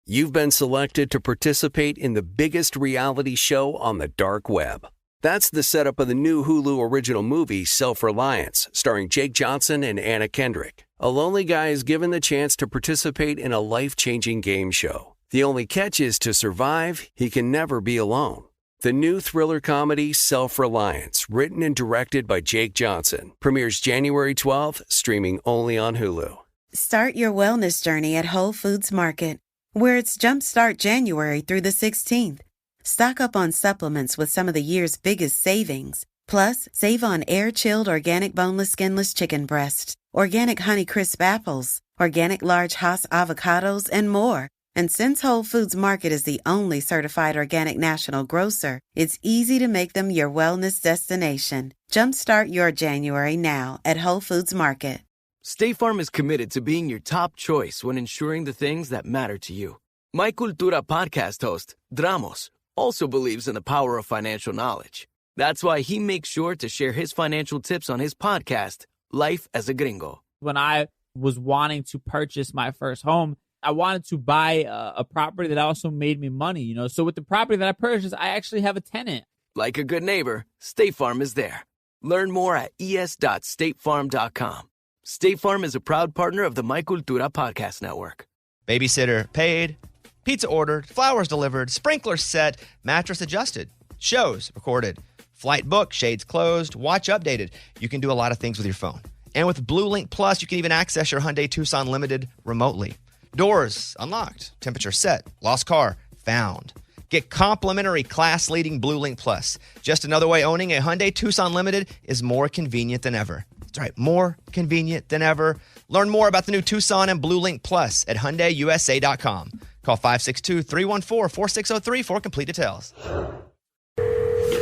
You've been selected to participate in the biggest reality show on the dark web. That's the setup of the new Hulu original movie, Self-Reliance, starring Jake Johnson and Anna Kendrick. A lonely guy is given the chance to participate in a life-changing game show. The only catch is to survive, he can never be alone. The new thriller comedy, Self-Reliance, written and directed by Jake Johnson, premieres January 12th, streaming only on Hulu. Start your wellness journey at Whole Foods Market, where it's Jumpstart January through the 16th. Stock up on supplements with some of the year's biggest savings. Plus, save on air-chilled organic boneless skinless chicken breasts, organic Honeycrisp apples, organic large Hass avocados, and more. And since Whole Foods Market is the only certified organic national grocer, it's easy to make them your wellness destination. Jumpstart your January now at Whole Foods Market. State Farm is committed to being your top choice when ensuring the things that matter to you. My Cultura podcast host, Dramos, also believes in the power of financial knowledge. That's why he makes sure to share his financial tips on his podcast, Life as a Gringo. When I was wanting to purchase my first home, I wanted to buy a property that also made me money, you know. So with the property that I purchased, I actually have a tenant. Like a good neighbor, State Farm is there. Learn more at es.statefarm.com. State Farm is a proud partner of the My Cultura podcast network. Babysitter paid, pizza ordered, flowers delivered, sprinklers set, mattress adjusted, shows recorded, flight booked, shades closed, watch updated. You can do a lot of things with your phone. And with Blue Link Plus, you can even access your Hyundai Tucson Limited remotely. Doors unlocked, temperature set, lost car found. Get complimentary class-leading Blue Link Plus. Just another way owning a Hyundai Tucson Limited is more convenient than ever. That's right, more convenient than ever. Learn more about the new Tucson and Blue Link Plus at HyundaiUSA.com. Call 562-314-4603 for complete details.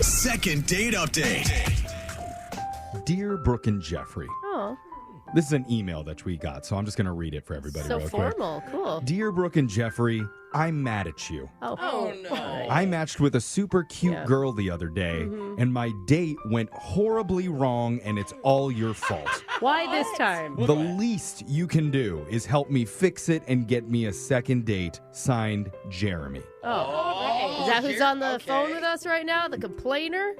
Second date update. Dear Brooke and Jeffrey. Oh. This is an email that we got, so I'm just going to read it for everybody So real formal. quick. Cool. Dear Brooke and Jeffrey, I'm mad at you. Oh no. I matched with a super cute girl the other day, and my date went horribly wrong, and it's all your fault. Why this time? The least you can do is help me fix it and get me a second date. Signed, Jeremy. Is that who's on the phone with us right now? The complainer?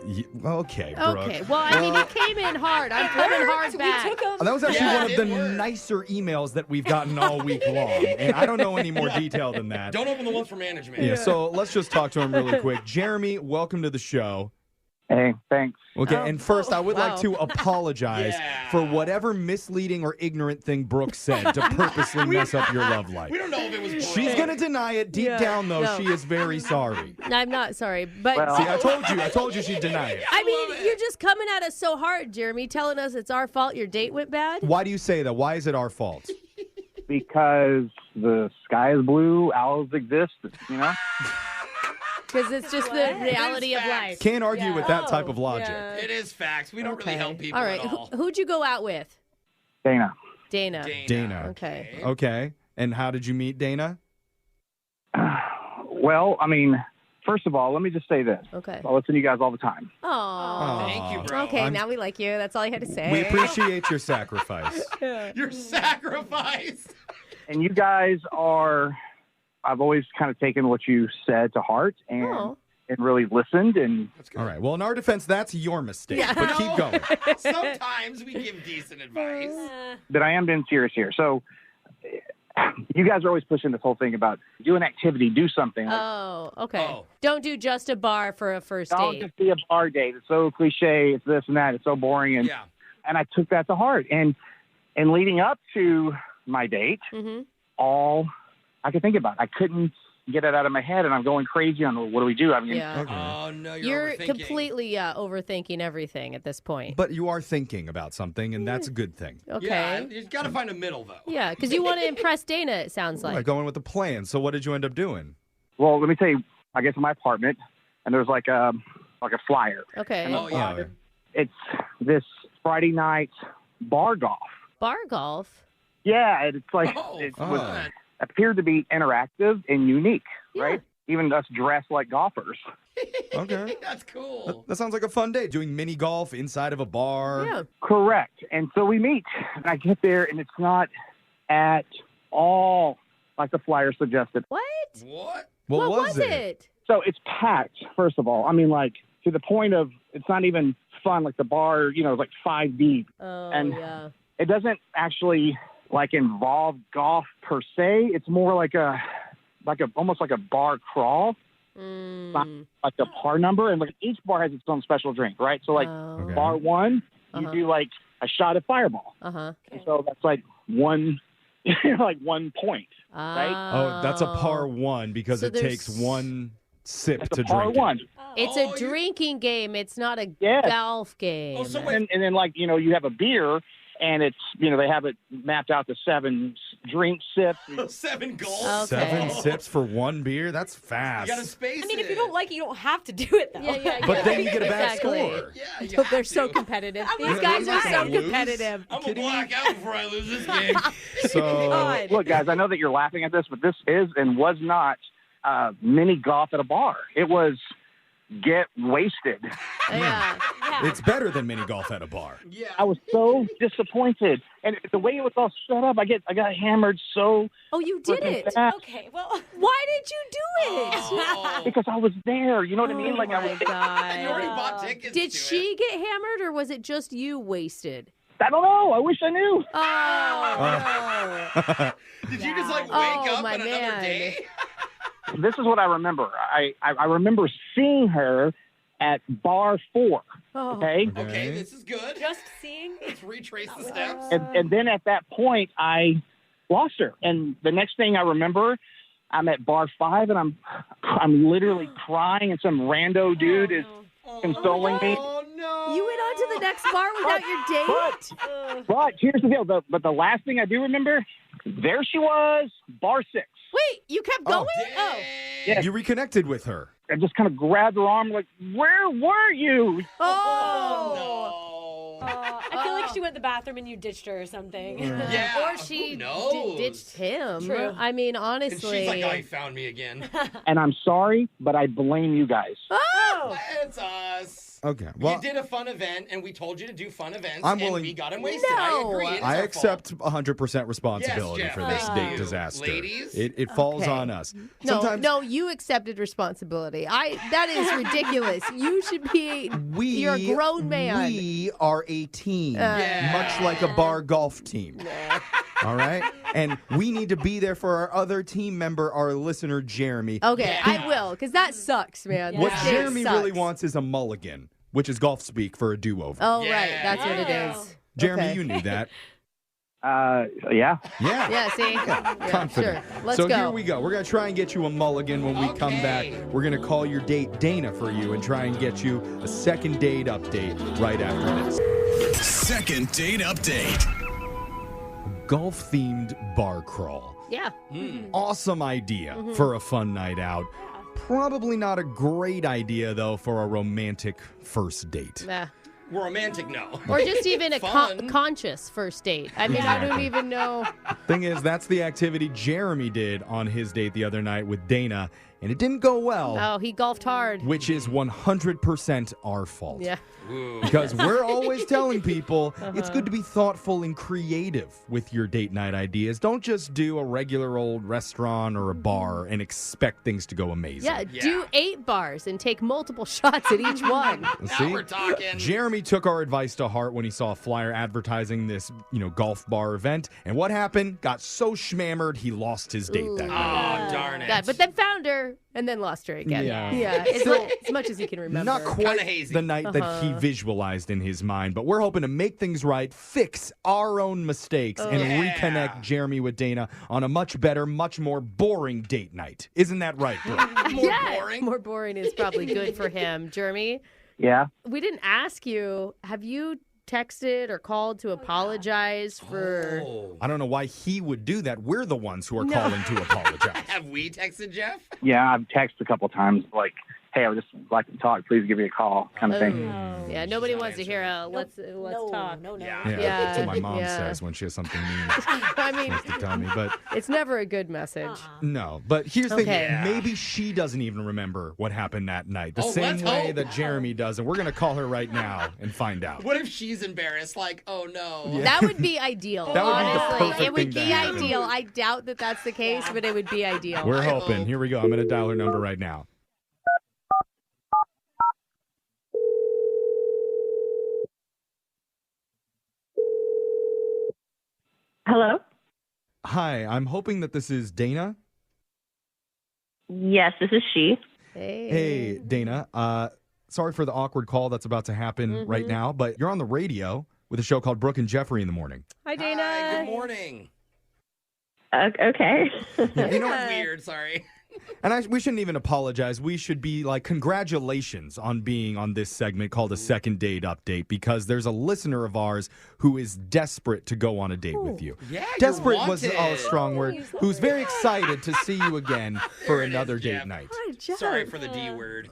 Okay, Brooke. Okay. Well, I mean, you came in hard. I'm coming hard back. That was actually one of the nicer emails that we've gotten all week long. And I don't know any more detail than that. Don't open the one for management. Yeah, so let's just talk to him really quick. Jeremy, welcome to the show. Hey, thanks. Okay, and first I would like to apologize Yeah. for whatever misleading or ignorant thing Brooke said to purposely mess up your love life. We don't know if it was Brooke. She's going to deny it. Deep Yeah, down, though, no. she is very sorry. I'm not sorry, but Well- See, I told you she'd deny it. I mean, you're just coming at us so hard, Jeremy, telling us it's our fault your date went bad. Why do you say that? Why is it our fault? Because the sky is blue, owls exist, you know? Because it's just the reality of facts. life. Can't argue with that type of Oh, logic. yeah. It is facts. We don't really help people All right. at all. Who'd you go out with? Dana. Dana. Dana. Okay. Okay. And how did you meet Dana? Well, I mean, first of all, let me just say this. Okay. I listen to you guys all the time. Oh. Thank you, bro. Okay, I'm- now we like you. That's all you had to say. We appreciate your sacrifice. Your sacrifice. And you guys are, I've always kind of taken what you said to heart and really listened. And All right. Well, in our defense, that's your mistake. Yeah. But keep going. Sometimes we give decent advice. but I am being serious here. So you guys are always pushing this whole thing about do an activity, do something. Like, Oh, okay. Oh. Don't do just a bar for a first don't date. just be a bar date. It's so cliche. It's this and that. It's so boring. And Yeah. and I took that to heart. And leading up to my date, Mm-hmm. all I could think about, I couldn't get it out of my head, and I'm going crazy on what do we do? I mean, Yeah. Okay. Oh, no, You're overthinking. completely overthinking everything at this point. But you are thinking about something, and that's a good thing. Okay. Yeah, you've got to find a middle, though. Yeah, because you want to impress Dana, it sounds All right, like. going with the plan. So what did you end up doing? well, let me tell you, I get to my apartment, and there's like a flyer. Okay. Oh, yeah. Oh, It's this Friday night bar golf. Bar golf? Yeah, it's like Oh, it fun. was appeared to be interactive and unique, Yeah. right? Even us dressed like golfers. Okay. That's cool. That sounds like a fun day, doing mini golf inside of a bar. Yeah. Correct. And so we meet, and I get there, and it's not at all like the flyer suggested. What? What? What was it? So it's packed, first of all. I mean, like, to the point of it's not even fun. Like the bar, is like 5 deep. Oh, And yeah. it doesn't actually, like, involve golf per se. It's more like almost like a bar crawl. Not like a par number. And, like, each bar has its own special drink, right? So, like, Okay. bar 1, you do, like, a shot of Fireball. Uh-huh. And so that's, like, one, like, 1 point, right? Oh, that's a par 1 because So it takes there's- 1 sip It's to a par drink 1. It's Oh, a drinking game. It's not a Yes. golf game. Oh, so wait. And then, like, you have a beer, and it's, they have it mapped out to 7 drink sips. 7 goals. it. Okay. 7 sips for 1 beer? That's You fast. gotta space I mean, it. if you don't like it, you don't have to do it, though. Yeah. But then you get a bad Exactly. score. Yeah, you So have they're so to. competitive. I'm These like, guys are so I'm gonna lose. competitive. I'm gonna black out before I lose this game. So, God. Look, guys, I know that you're laughing at this, but this is and was not mini golf at a bar. It was get wasted. Yeah. it's better than mini golf at a bar. Yeah. I was so disappointed, and the way it was all set up, I got hammered so Oh, you did freaking it. fast Okay, well, Why did you do it? Oh. because I was there. You know what I Oh mean? Like I my was. You already God. bought tickets Did to she it. get hammered, or was it just you wasted? I don't know. I wish I knew. Oh, Did you just like wake Oh, up my on another man. day? This is what I remember. I remember seeing her at bar 4. no. Okay. Okay, this is good. just seeing. Let's retrace the steps. And then at that point, I lost her. And the next thing I remember, I'm at bar 5, and I'm literally crying, and some rando dude is consoling me. Oh no! You went on to the next bar without your date? But here's the deal. But the last thing I do remember, there she was, bar 6. Wait, you kept going? Oh. Yeah. You reconnected with her. I just kind of grabbed her arm, like, where were you? Oh. No. I feel like she went to the bathroom and you ditched her or something. Yeah. Or she who knows? ditched him. True. I mean, And honestly. she's like, "Oh, he found me again." And I'm sorry, but I blame you guys. Oh. It's us. Okay. Well, you did a fun event, and we told you to do fun events, I'm and willing- we got him wasted. No. I agree. It is I our accept fault. 100% responsibility Yes, for Jeff, this thank date you. disaster. Ladies? It falls Okay. on us. No, Sometimes no, you accepted responsibility. That is ridiculous. You should be. You're a grown man. We are a team, Yeah. much like a bar golf team. All right? And we need to be there for our other team member, our listener, Jeremy. Okay, Yeah. I will, because that sucks, man. What This date Jeremy sucks. really wants is a mulligan, which is golf speak for a do-over. Oh, Yeah. right. That's what it Wow. is. Jeremy, okay. you knew that. Yeah. Yeah. Yeah, see? Yeah, Confident. Sure. Let's so go. here we go. We're going to try and get you a mulligan when we come back. Okay. We're going to call your date Dana for you and try and get you a second date update right after this. Second date update. Golf-themed bar crawl. Yeah. Awesome idea for a fun night out. Probably not a great idea, though, for a romantic first date. Yeah. We're romantic, no. Or just even a Fun. conscious first date. I mean, I don't even know. Thing is, that's the activity Jeremy did on his date the other night with Dana, and it didn't go well, Oh, he golfed hard. which is 100% our fault. Yeah. Ooh. Because we're always telling people it's good to be thoughtful and creative with your date night ideas. Don't just do a regular old restaurant or a bar and expect things to go amazing. Yeah, do 8 bars and take multiple shots at each one. Now we're talking. Jeremy took our advice to heart when he saw a flyer advertising this, golf bar event. And what happened? Got so schmammered, he lost his date that night. Oh, darn it. God, but then found her and then lost her again. Yeah. As much as you can remember. Not quite Kinda hazy. the night that he visualized in his mind, but we're hoping to make things right, fix our own mistakes, and Yeah. reconnect Jeremy with Dana on a much better, much more boring date night. Isn't that right, bro? More Yeah, boring. more boring is probably good for him. Jeremy, Yeah. we didn't ask you, have you texted or called to apologize for... Oh. I don't know why he would do that. We're the ones who are calling to apologize. Have we texted Jeff? Yeah. I've texted a couple times, like, hey, I would just like to talk. Please give me a call kind of thing. Yeah, nobody wants to hear a let's talk. No. Yeah, that's what my mom says when she has something mean. I mean, She wants to tell me, but it's never a good message. no. But here's the thing. Okay. Maybe she doesn't even remember what happened that night. The Oh, same let's way hope. that Jeremy does. And we're going to call her right now and find out. What if she's embarrassed? Like, oh no. That would be ideal. That would be the honestly. perfect It would thing to be happen. ideal. I doubt that that's the case, but it would be ideal. We're hoping. Here we go. I'm going to dial her number right now. Hello? Hi, I'm hoping that this is Dana. Yes, this is she. Hey, Dana. Sorry for the awkward call that's about to happen right now, but you're on the radio with a show called Brooke and Jeffrey in the morning. Hi, Dana. Hi, good morning. Okay. Yeah, you know, Weird, sorry. and we shouldn't even apologize. We should be like, congratulations on being on this segment called a second date update, because there's a listener of ours who is desperate to go on a date with you. Yeah, Desperate you're was a wanted. strong word. Who's very excited to see you again for There it is, another date Jeff. night. Hi, Jeff. Sorry for the D word.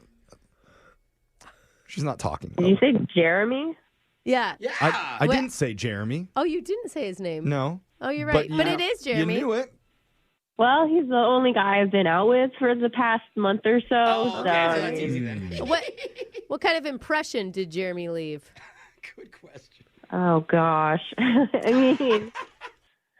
She's not talking. Did you say Jeremy? Yeah. Yeah. I didn't say Jeremy. Oh, you didn't say his name. No. Oh, you're right. But it is Jeremy. You knew it. Well, he's the only guy I've been out with for the past month or so. Oh, okay, so that's so easy then. What kind of impression did Jeremy leave? Good question. oh gosh. I mean,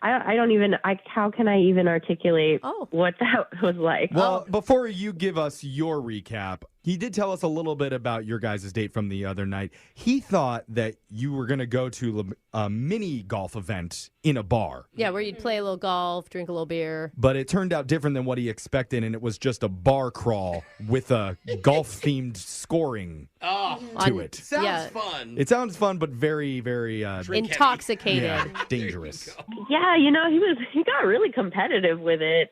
I don't even. How can I even articulate what that was like? Well, before you give us your recap, he did tell us a little bit about your guys' date from the other night. He thought that you were going to go to a mini golf event in a bar. Yeah, where you'd play a little golf, drink a little beer. But it turned out different than what he expected, and it was just a bar crawl with a golf-themed scoring to it. Sounds fun. It sounds fun, but very, very intoxicated. Yeah, dangerous. Yeah, he got really competitive with it.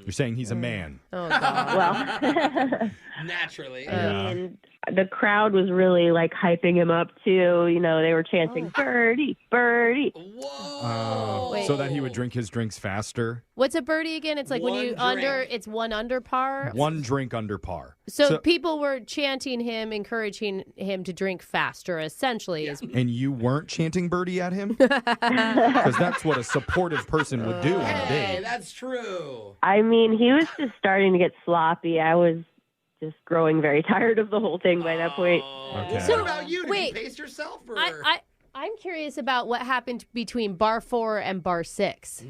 You're saying he's a man. Oh, God. Well, Naturally. and the crowd was really like hyping him up too. They were chanting birdie, birdie. Whoa. So that he would drink his drinks faster. What's a birdie again? It's like when you it's one under par. One drink under par. So people were chanting him, encouraging him to drink faster, essentially. And you weren't chanting birdie at him? Because that's what a supportive person would do on a Hey, date. that's true. I mean, he was just starting to get sloppy. I was just growing very tired of the whole thing by that point. Okay. So what about you? Did wait. you pace yourself? Or? I'm curious about what happened between bar 4 and bar 6.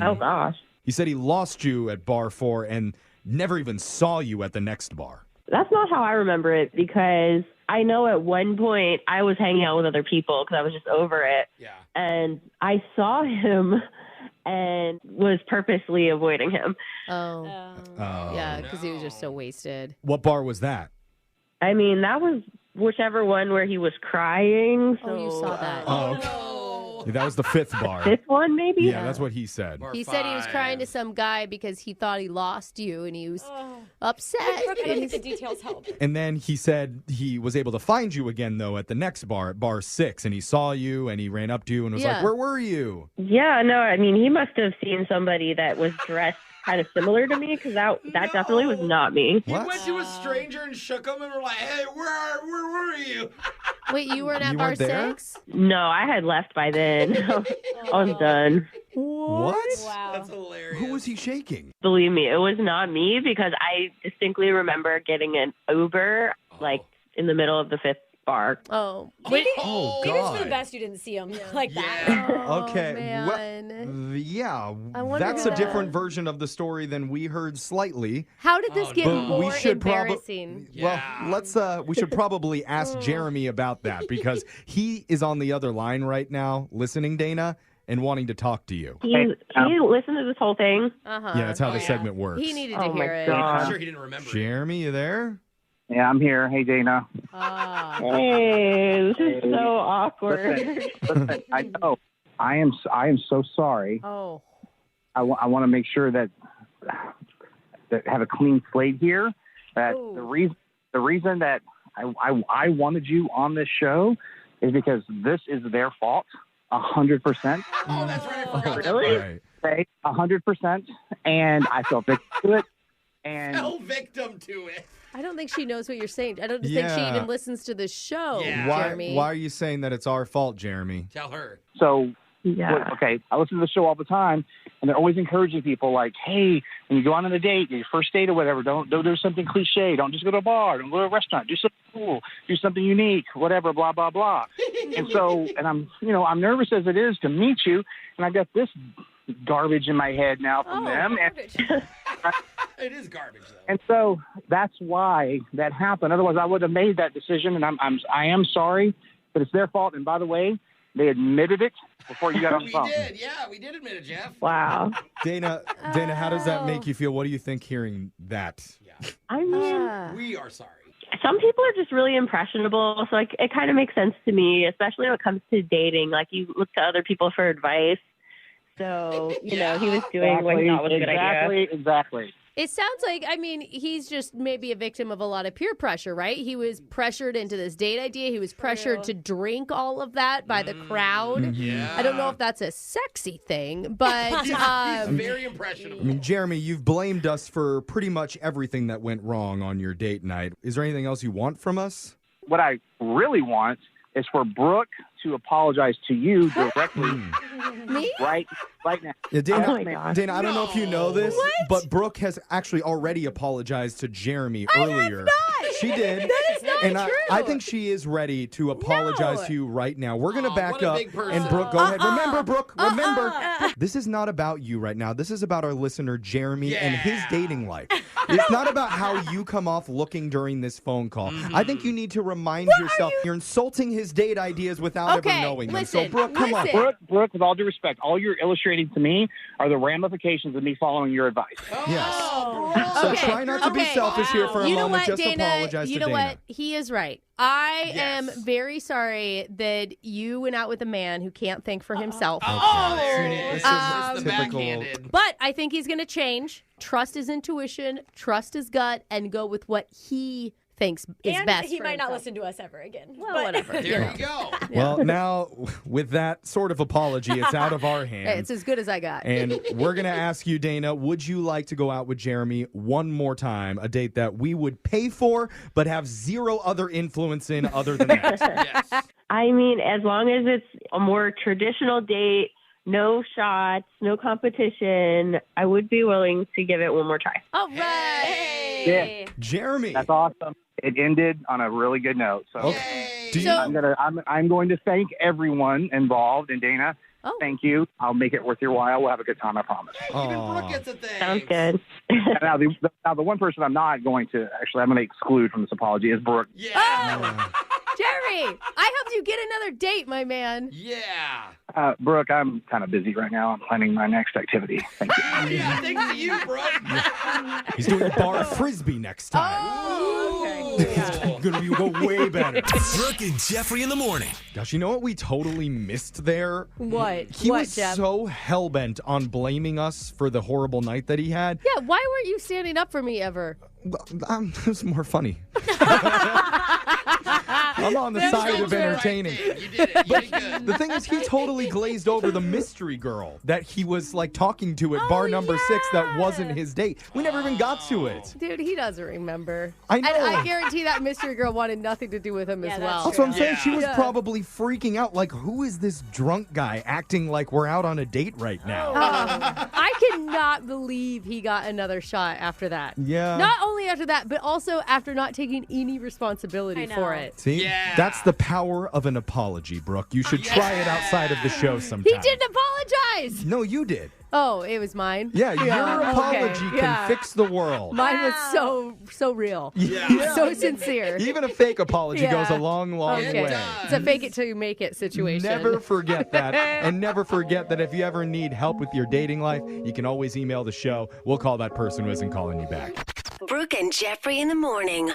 Oh, gosh. He said he lost you at bar 4 and never even saw you at the next bar. That's not how I remember it, because I know at one point I was hanging out with other people because I was just over it. Yeah. And I saw him and was purposely avoiding him. Oh. Oh. Yeah, because he was just so wasted. What bar was that? I mean, that was whichever one where he was crying. So, Oh, you saw that. Oh, okay. That was the 5th bar. This one, maybe? Yeah, that's what he said. He said he was crying to some guy because he thought he lost you, and he was upset. I don't think the details help. And then he said he was able to find you again, though, at the next bar, at bar 6. And he saw you, and he ran up to you and was like, where were you? Yeah, no, I mean, he must have seen somebody that was dressed kind of similar to me, because that definitely was not me. You went to a stranger and shook him and were like, hey, where were you? Wait, you weren't at You bar weren't there? 6? No, I had left by then. I was done. What? Wow. That's hilarious. Who was he shaking? Believe me, it was not me, because I distinctly remember getting an Uber, like, in the middle of the 5th bar. Oh. Maybe, Oh, maybe it's for God. the best you didn't see him like that. Okay. Man. Yeah, I wonder that's who a different that- version of the story than we heard slightly. How did this get But more we should embarrassing? Well, let's we should probably ask Jeremy about that, because he is on the other line right now listening, Dana, and wanting to talk to you. He listened to this whole thing. Uh-huh. Yeah, that's how the segment works. He needed Oh to my hear it. God. I'm sure he didn't remember. Jeremy, you there? Yeah, I'm here. Hey, Dana. Hey, this is so awkward. Listen, I know. I am so sorry. Oh. I want to make sure that have a clean slate here. That the reason that I wanted you on this show is because this is their fault, 100%. Oh, that's right. I forgot that Really? part. Right. Say 100%, and I felt victim to it. And Fell victim to it. I don't think she knows what you're saying. I don't think she even listens to the show, Jeremy. Why are you saying that it's our fault, Jeremy? Tell her. So, okay, I listen to the show all the time, and they're always encouraging people like, hey, when you go on a date, your first date or whatever, don't do something cliche. Don't just go to a bar. Don't go to a restaurant. Do something cool. Do something unique, whatever, blah, blah, blah. And so, and I'm nervous as it is to meet you, and I got this garbage in my head now from them. It is garbage, though. And so that's why that happened. Otherwise, I would have made that decision, and I am sorry, but it's their fault. And by the way, they admitted it before you got on the phone. We did admit it, Jeff. Wow. Dana, how does that make you feel? What do you think hearing that? Yeah. I mean, we are sorry. Some people are just really impressionable, so it kind of makes sense to me, especially when it comes to dating. Like, you look to other people for advice. So, you know, he was doing what he thought was a good idea. Exactly. It sounds like, I mean, he's just maybe a victim of a lot of peer pressure, right? He was pressured into this date idea. He was pressured to drink all of that by the crowd. Yeah. I don't know if that's a sexy thing, but... he's very impressionable. I mean, Jeremy, you've blamed us for pretty much everything that went wrong on your date night. Is there anything else you want from us? What I really want is for Brooke to apologize to you directly. Me? Right now. Yeah, Dana, Oh my gosh. Dana, I don't know if you know this, but Brooke has actually already apologized to Jeremy earlier. She did. That is not and true. I think she is ready to apologize to you right now. We're going to back what a up. big person. And Brooke, go ahead. Remember, Brooke, remember. This is not about you right now. This is about our listener, Jeremy, and his dating life. It's not about how you come off looking during this phone call. I think you need to remind yourself you're insulting his date ideas without ever knowing them. So, Brooke, come on. Brooke, with all due respect, all you're illustrating to me are the ramifications of me following your advice. Yes. So try not to be selfish here for a moment. Just apologize to Dana. You know what? He is right. I am very sorry that you went out with a man who can't think for himself. There it is. This is the typical. backhanded. But I think he's going to change, trust his intuition, trust his gut, and go with what he thinks is And best he for might not himself. listen to us ever again. Well, whatever. There you go. Well, now, with that sort of apology, it's out of our hands. Hey, it's as good as I got. And we're going to ask you, Dana, would you like to go out with Jeremy one more time? A date that we would pay for, but have zero other influence in other than that. Yes. I mean, as long as it's a more traditional date, no shots, no competition, I would be willing to give it one more try. All right. Yeah. Jeremy. That's awesome. It ended on a really good note. So I'm going to thank everyone involved, and Dana, thank you. I'll make it worth your while. We'll have a good time, I promise. Even Brooke gets a thing. Sounds good. Now, the one person I'm not going to I'm going to exclude from this apology is Brooke. Yeah. Jerry, I helped you get another date, my man. Yeah. Brooke, I'm kind of busy right now. I'm planning my next activity. Thank you. Yeah, thanks to you, Brooke. He's doing bar frisbee next time. It's going to go way better. Brooke and Jeffrey in the morning. Gosh, you know what we totally missed there? What? He was Jeff? so hell-bent on blaming us for the horrible night that he had. Yeah, why weren't you standing up for me ever? It was more funny. I'm on the side of entertaining. You did it. You did good. The thing is, he totally glazed over the mystery girl that he was like talking to at bar number 6 that wasn't his date. We never even got to it. Dude, he doesn't remember. I know. And I guarantee that mystery girl wanted nothing to do with him as well. That's what I'm saying. Yeah. She was Yeah. probably freaking out. Like, who is this drunk guy acting like we're out on a date right now? I cannot believe he got another shot after that. Yeah. Not only after that, but also after not taking any responsibility for it. See? Yeah. That's the power of an apology, Brooke. You should try it outside of the show sometime. He didn't apologize. No, you did. Oh, it was mine? Yeah, your apology okay. can fix the world. Mine was so real. Yeah. So sincere. Even a fake apology goes a long, long way. It's a fake it till you make it situation. Never forget that. And never forget that if you ever need help with your dating life, you can always email the show. We'll call that person who isn't calling you back. Brooke and Jeffrey in the morning.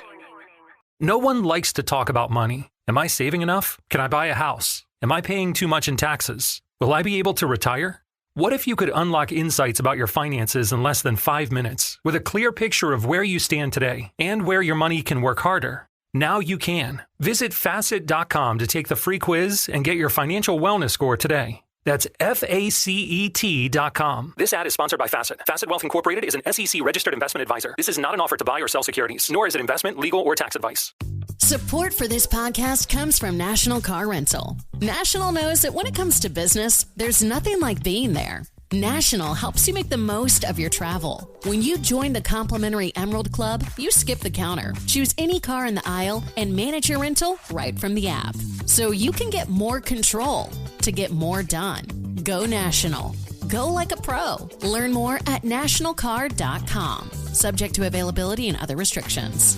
No one likes to talk about money. Am I saving enough? Can I buy a house? Am I paying too much in taxes? Will I be able to retire? What if you could unlock insights about your finances in less than 5 minutes with a clear picture of where you stand today and where your money can work harder? Now you can. Visit Facet.com to take the free quiz and get your financial wellness score today. That's FACET.com. This ad is sponsored by Facet. Facet Wealth Incorporated is an SEC registered investment advisor. This is not an offer to buy or sell securities, nor is it investment, legal, or tax advice. Support for this podcast comes from National Car Rental. National knows that when it comes to business, there's nothing like being there. National helps you make the most of your travel. When you join the complimentary Emerald Club, you skip the counter, choose any car in the aisle, and manage your rental right from the app. So you can get more control to get more done. Go National. Go like a pro. Learn more at nationalcar.com. Subject to availability and other restrictions.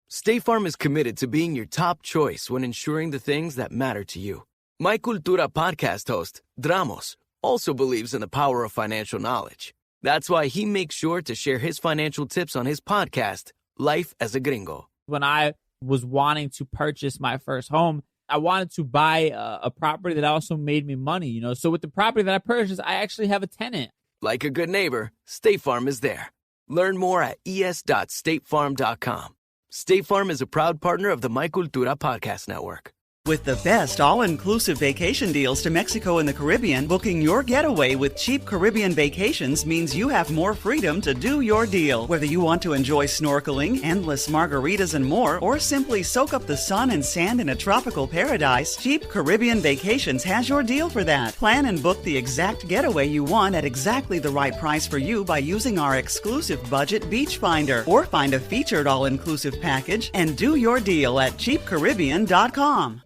State Farm is committed to being your top choice when ensuring the things that matter to you. My Cultura podcast host, Dramos, also believes in the power of financial knowledge. That's why he makes sure to share his financial tips on his podcast, Life as a Gringo. When I was wanting to purchase my first home, I wanted to buy a property that also made me money, you know. So with the property that I purchased, I actually have a tenant. Like a good neighbor, State Farm is there. Learn more at es.statefarm.com. State Farm is a proud partner of the My Cultura podcast network. With the best all-inclusive vacation deals to Mexico and the Caribbean, booking your getaway with Cheap Caribbean Vacations means you have more freedom to do your deal. Whether you want to enjoy snorkeling, endless margaritas and more, or simply soak up the sun and sand in a tropical paradise, Cheap Caribbean Vacations has your deal for that. Plan and book the exact getaway you want at exactly the right price for you by using our exclusive budget Beach Finder, or find a featured all-inclusive package and do your deal at cheapcaribbean.com.